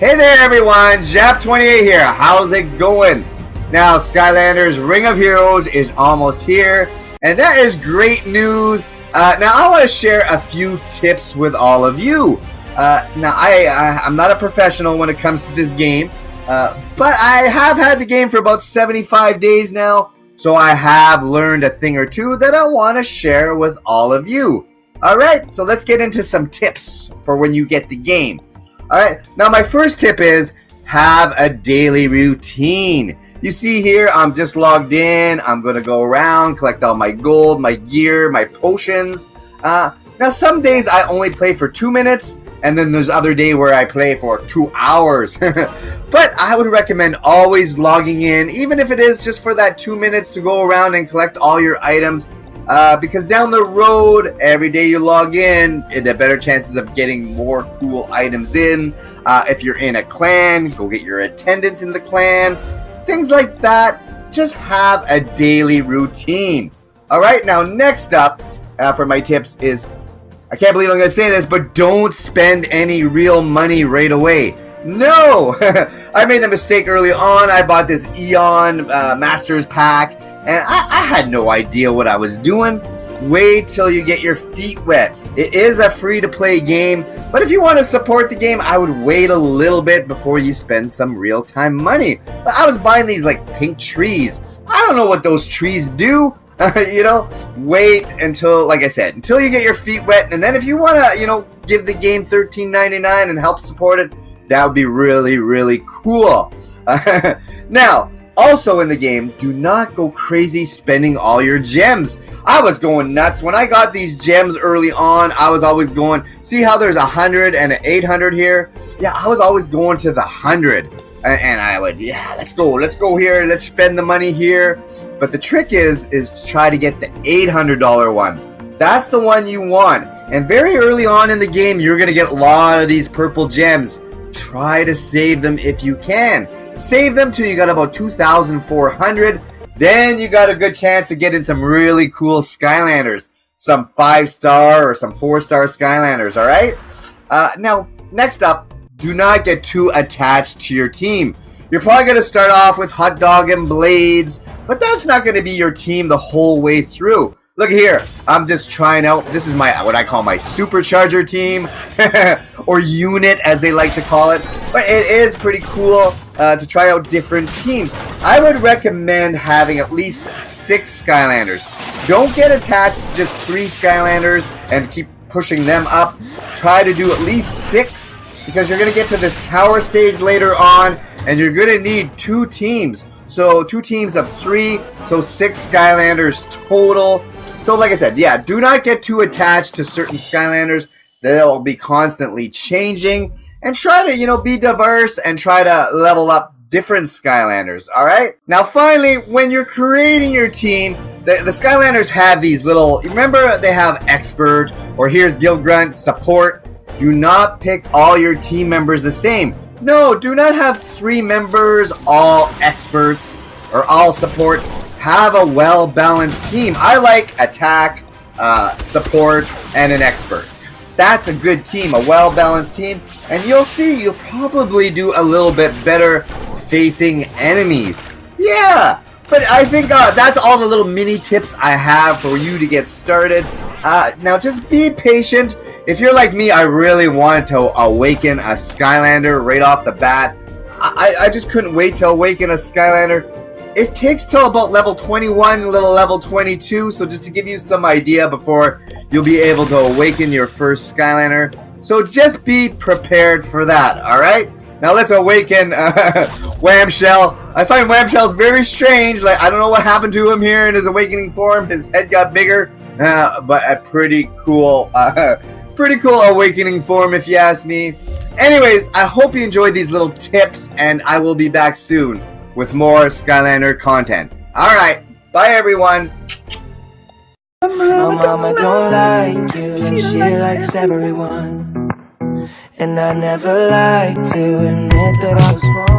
Hey there everyone, Jap28 here. How's it going? Now, Skylanders Ring of Heroes is almost here, and that is great news. Now, I want to share a few tips with all of you. Now, I'm not a professional when it comes to this game, but I have had the game for about 75 days now, so I have learned a thing or two that I want to share with all of you. Alright, so let's get into some tips for when you get the game. Alright, now my first tip is have a daily routine. You see here, I'm just logged in. I'm going to go around, collect all my gold, my gear, my potions. Now, some days I only play for 2 minutes, and then there's other day where I play for 2 hours. But I would recommend always logging in, even if it is just for that 2 minutes to go around and collect all your items. Because down the road, every day you log in, the better chances of getting more cool items in. If you're in a clan, go get your attendance in the clan. Things like that. Just have a daily routine. Alright, now next up for my tips is, I can't believe I'm going to say this, but don't spend any real money right away. No! I made the mistake early on. I bought this Eon Masters pack, and I had no idea what I was doing. Wait till you get your feet wet. It is a free-to-play game, but if you want to support the game, I would wait a little bit before you spend some real-time money. But I was buying these like pink trees. I don't know what those trees do. You know, wait until, like I said, until you get your feet wet, and then if you want to, you know, give the game $13.99 and help support it, that would be really, really cool. Now, also in the game, do not go crazy spending all your gems. I was going nuts. When I got these gems early on, I was always going, see how there's 100 and an 800 here? Yeah, I was always going to the 100. And I would, yeah, let's go here, let's spend the money here. But the trick is to try to get the $800 one. That's the one you want. And very early on in the game, you're going to get a lot of these purple gems. Try to save them if you can. Save them till you got about 2,400. Then you got a good chance of getting some really cool Skylanders. Some 5-star or some 4-star Skylanders, alright? Now, next up, do not get too attached to your team. You're probably going to start off with Hot Dog and Blades, but that's not going to be your team the whole way through. Look here, I'm just trying out, this is my, what I call my supercharger team, or unit as they like to call it, but it is pretty cool to try out different teams. I would recommend having at least 6 Skylanders. Don't get attached to just 3 Skylanders and keep pushing them up. Try to do at least 6, because you're going to get to this tower stage later on, and you're going to need 2 teams. So 2 teams of 3, so 6 Skylanders total. So like I said, yeah, do not get too attached to certain Skylanders. They'll be constantly changing. And try to, you know, be diverse and try to level up different Skylanders, alright? Now finally, when you're creating your team, the Skylanders have these little, remember they have Expert, or here's Gil Grunt, Support. Do not pick all your team members the same. No, do not have 3 members, all experts, or all support. Have a well-balanced team. I like attack, support, and an expert. That's a good team, a well-balanced team, and you'll see you'll probably do a little bit better facing enemies. Yeah, but I think that's all the little mini tips I have for you to get started. Now just be patient. If you're like me, I really wanted to awaken a Skylander right off the bat. I just couldn't wait to awaken a Skylander. It takes till about level 21, little level 22, so just to give you some idea before you'll be able to awaken your first Skylander. So just be prepared for that, alright? Now let's awaken Whamshell. I find Whamshell's very strange. Like, I don't know what happened to him here in his awakening form. His head got bigger, but a pretty cool awakening form if you ask me. Anyways, I hope you enjoyed these little tips, and I will be back soon with more Skylander content. Alright, bye everyone. My mama don't like you, and she likes everyone. And I never like to admit that I was wrong.